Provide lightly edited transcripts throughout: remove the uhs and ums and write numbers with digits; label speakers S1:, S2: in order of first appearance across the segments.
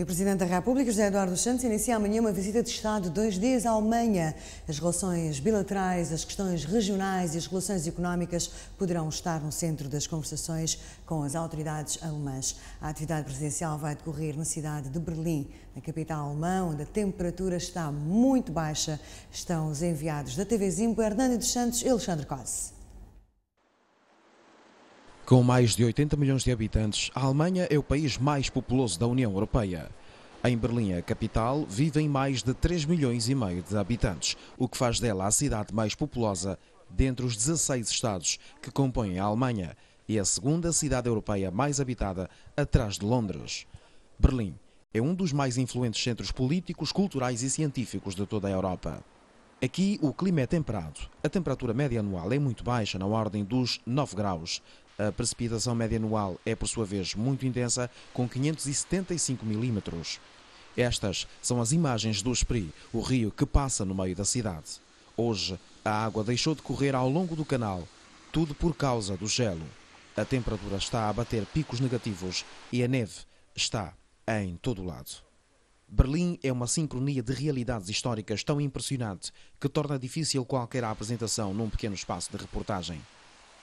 S1: E o Presidente da República, José Eduardo dos Santos, inicia amanhã uma visita de Estado de 2 dias à Alemanha. As relações bilaterais, as questões regionais e as relações económicas poderão estar no centro das conversações com as autoridades alemãs. A atividade presidencial vai decorrer na cidade de Berlim, na capital alemã, onde a temperatura está muito baixa. Estão os enviados da TV Zimbo, Hernani dos Santos e Alexandre Cosse.
S2: Com mais de 80 milhões de habitantes, a Alemanha é o país mais populoso da União Europeia. Em Berlim, a capital, vivem mais de 3 milhões e meio de habitantes, o que faz dela a cidade mais populosa dentre os 16 estados que compõem a Alemanha e a segunda cidade europeia mais habitada, atrás de Londres. Berlim é um dos mais influentes centros políticos, culturais e científicos de toda a Europa. Aqui o clima é temperado. A temperatura média anual é muito baixa, na ordem dos 9 graus. A precipitação média anual é, por sua vez, muito intensa, com 575 milímetros. Estas são as imagens do Spree, o rio que passa no meio da cidade. Hoje, a água deixou de correr ao longo do canal, tudo por causa do gelo. A temperatura está a bater picos negativos e a neve está em todo o lado. Berlim é uma sincronia de realidades históricas tão impressionante que torna difícil qualquer apresentação num pequeno espaço de reportagem.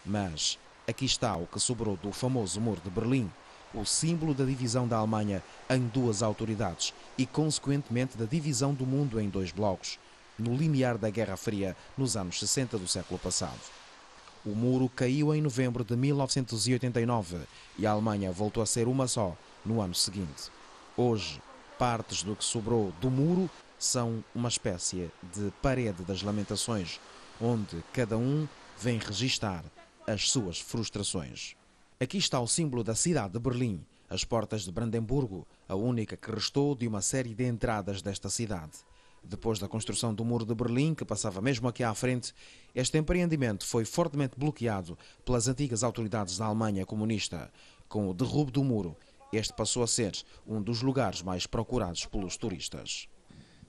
S2: Mas aqui está o que sobrou do famoso Muro de Berlim, o símbolo da divisão da Alemanha em duas autoridades e, consequentemente, da divisão do mundo em dois blocos, no limiar da Guerra Fria nos anos 60 do século passado. O muro caiu em novembro de 1989 e a Alemanha voltou a ser uma só no ano seguinte. Hoje, partes do que sobrou do muro são uma espécie de parede das lamentações, onde cada um vem registar as suas frustrações. Aqui está o símbolo da cidade de Berlim, as portas de Brandemburgo, a única que restou de uma série de entradas desta cidade. Depois da construção do Muro de Berlim, que passava mesmo aqui à frente, este empreendimento foi fortemente bloqueado pelas antigas autoridades da Alemanha comunista. Com o derrubo do muro, este passou a ser um dos lugares mais procurados pelos turistas.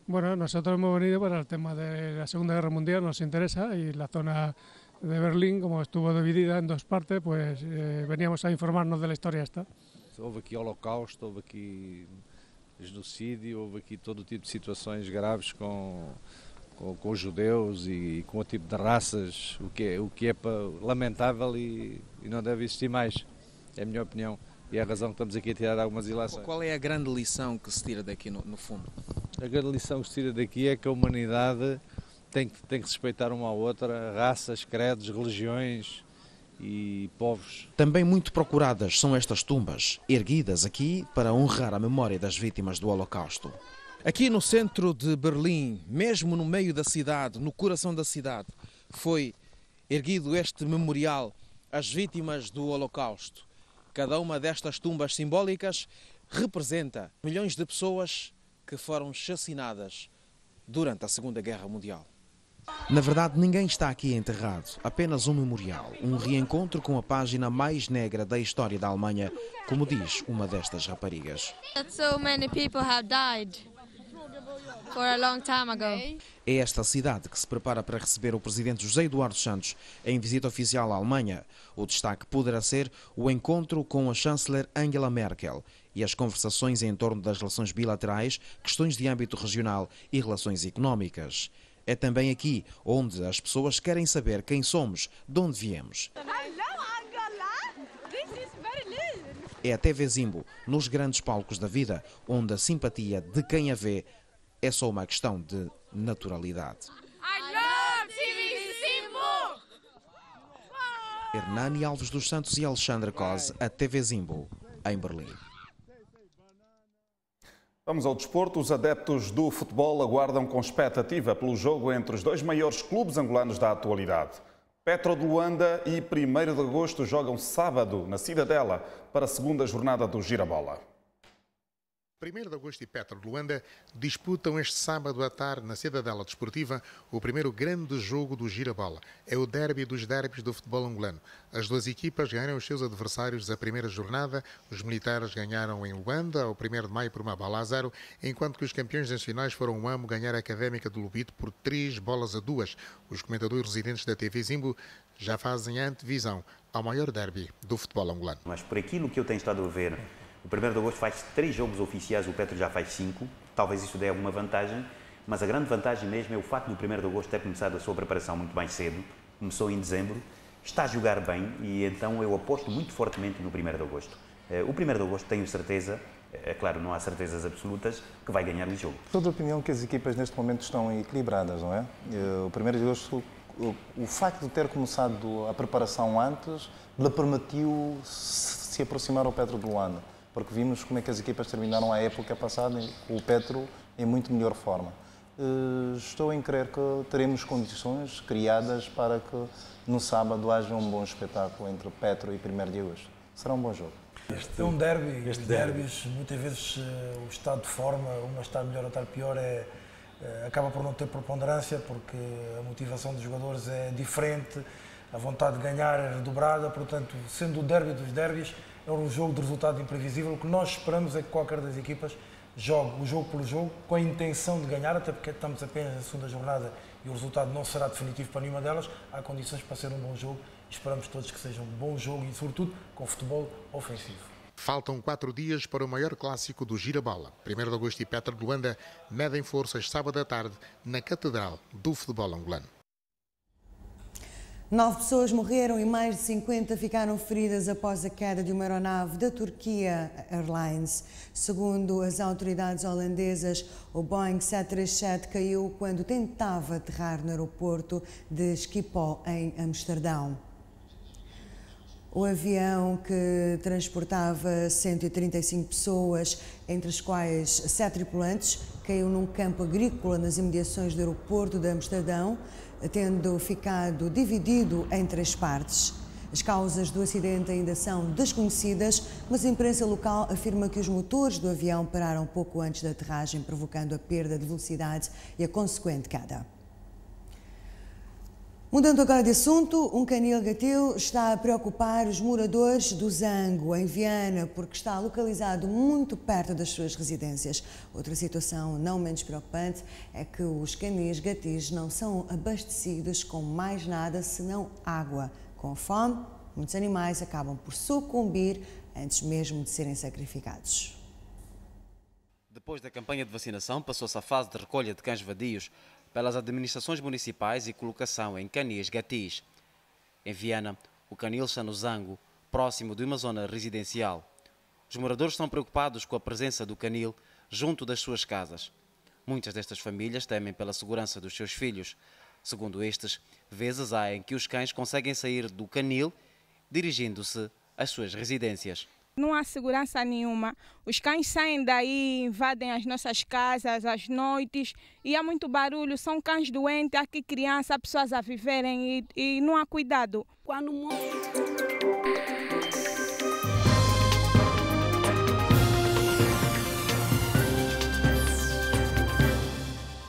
S3: Bueno, nosotros hemos venido para el tema de la Segunda Guerra Mundial, nos interesa, y la zona de Berlim, como estuvo dividida en dos partes, pues veníamos a informarnos de la historia esta.
S4: Houve aqui holocausto, houve aqui genocídio, houve aqui todo tipo de situações graves com os judeus e com o tipo de raças, o que é lamentável e não deve existir mais, é a minha opinião. E é a razão que estamos aqui a tirar algumas ilações.
S5: Qual é a grande lição que se tira daqui no fundo?
S4: A grande lição que se tira daqui é que a humanidade tem que respeitar uma à outra, raças, credos, religiões e povos.
S2: Também muito procuradas são estas tumbas, erguidas aqui para honrar a memória das vítimas do Holocausto.
S5: Aqui no centro de Berlim, mesmo no meio da cidade, no coração da cidade, foi erguido este memorial às vítimas do Holocausto. Cada uma destas tumbas simbólicas representa milhões de pessoas que foram chacinadas durante a Segunda Guerra Mundial.
S2: Na verdade, ninguém está aqui enterrado, apenas um memorial, um reencontro com a página mais negra da história da Alemanha, como diz uma destas raparigas.
S6: So many people have died for a long time ago.
S2: É esta cidade que se prepara para receber o presidente José Eduardo dos Santos em visita oficial à Alemanha. O destaque poderá ser o encontro com a chanceler Angela Merkel e as conversações em torno das relações bilaterais, questões de âmbito regional e relações económicas. É também aqui onde as pessoas querem saber quem somos, de onde viemos. É a TV Zimbo, nos grandes palcos da vida, onde a simpatia de quem a vê é só uma questão de naturalidade. Hernani Alves dos Santos e Alexandre Cosse, a TV Zimbo, em Berlim.
S7: Vamos ao desporto. Os adeptos do futebol aguardam com expectativa pelo jogo entre os dois maiores clubes angolanos da atualidade. Petro de Luanda e 1º de agosto jogam sábado na Cidadela para a segunda jornada do Girabola.
S8: 1º de agosto e Petro de Luanda disputam este sábado à tarde na Cidadela Desportiva o primeiro grande jogo do Girabola. É o derby dos derbys do futebol angolano. As duas equipas ganharam os seus adversários da primeira jornada. Os militares ganharam em Luanda, ao 1º de maio, por 1-0, enquanto que os campeões nacionais foram o AMO ganhar a Académica de Lubito por 3-2. Os comentadores residentes da TV Zimbo já fazem a antevisão ao maior derby do futebol angolano.
S9: Mas por aquilo que eu tenho estado a ver O 1º de agosto faz 3 jogos oficiais, o Petro já faz 5, talvez isso dê alguma vantagem, mas a grande vantagem mesmo é o facto do 1º de agosto ter começado a sua preparação muito mais cedo, começou em dezembro, está a jogar bem e então eu aposto muito fortemente no 1º de agosto. O 1º de agosto tenho certeza, é claro, não há certezas absolutas, que vai ganhar o jogo.
S10: Sou da opinião que as equipas neste momento estão equilibradas, não é? O 1º de agosto, o facto de ter começado a preparação antes, lhe permitiu se aproximar ao Petro de Luanda, porque vimos como é que as equipas terminaram a época passada, o Petro em muito melhor forma. Estou em crer que teremos condições criadas para que no sábado haja um bom espetáculo entre Petro e 1º de agosto. Será um bom jogo.
S11: É um derby, os derbys, muitas vezes o estado de forma, uma está melhor, outra pior, acaba por não ter preponderância, porque a motivação dos jogadores é diferente, a vontade de ganhar é redobrada, portanto, sendo o derby dos derbys, é um jogo de resultado imprevisível. O que nós esperamos é que qualquer das equipas jogue o jogo pelo jogo, com a intenção de ganhar, até porque estamos apenas na segunda jornada e o resultado não será definitivo para nenhuma delas. Há condições para ser um bom jogo. Esperamos todos que seja um bom jogo e, sobretudo, com futebol ofensivo.
S8: Faltam 4 dias para o maior clássico do Gira-Bola. 1º de agosto e Petro de Luanda medem forças sábado à tarde na Catedral do Futebol Angolano.
S1: 9 pessoas morreram e mais de 50 ficaram feridas após a queda de uma aeronave da Turquia Airlines. Segundo as autoridades holandesas, o Boeing 737 caiu quando tentava aterrar no aeroporto de Schiphol, em Amsterdão. O avião, que transportava 135 pessoas, entre as quais 7 tripulantes, caiu num campo agrícola nas imediações do aeroporto de Amsterdão, tendo ficado dividido em 3 partes. As causas do acidente ainda são desconhecidas, mas a imprensa local afirma que os motores do avião pararam pouco antes da aterragem, provocando a perda de velocidade e a consequente queda. Mudando agora de assunto, um canil gateu está a preocupar os moradores do Zango, em Viana, porque está localizado muito perto das suas residências. Outra situação não menos preocupante é que os canis gatis não são abastecidos com mais nada senão água. Com fome, muitos animais acabam por sucumbir antes mesmo de serem sacrificados.
S12: Depois da campanha de vacinação, passou-se a fase de recolha de cães vadios pelas administrações municipais e colocação em canis gatis. Em Viana, o canil está no Zango, próximo de uma zona residencial. Os moradores estão preocupados com a presença do canil junto das suas casas. Muitas destas famílias temem pela segurança dos seus filhos. Segundo estes, vezes há em que os cães conseguem sair do canil dirigindo-se às suas residências.
S13: Não há segurança nenhuma. Os cães saem daí, invadem as nossas casas às noites e há muito barulho. São cães doentes, há aqui crianças, há pessoas a viverem e não há cuidado.
S14: Quando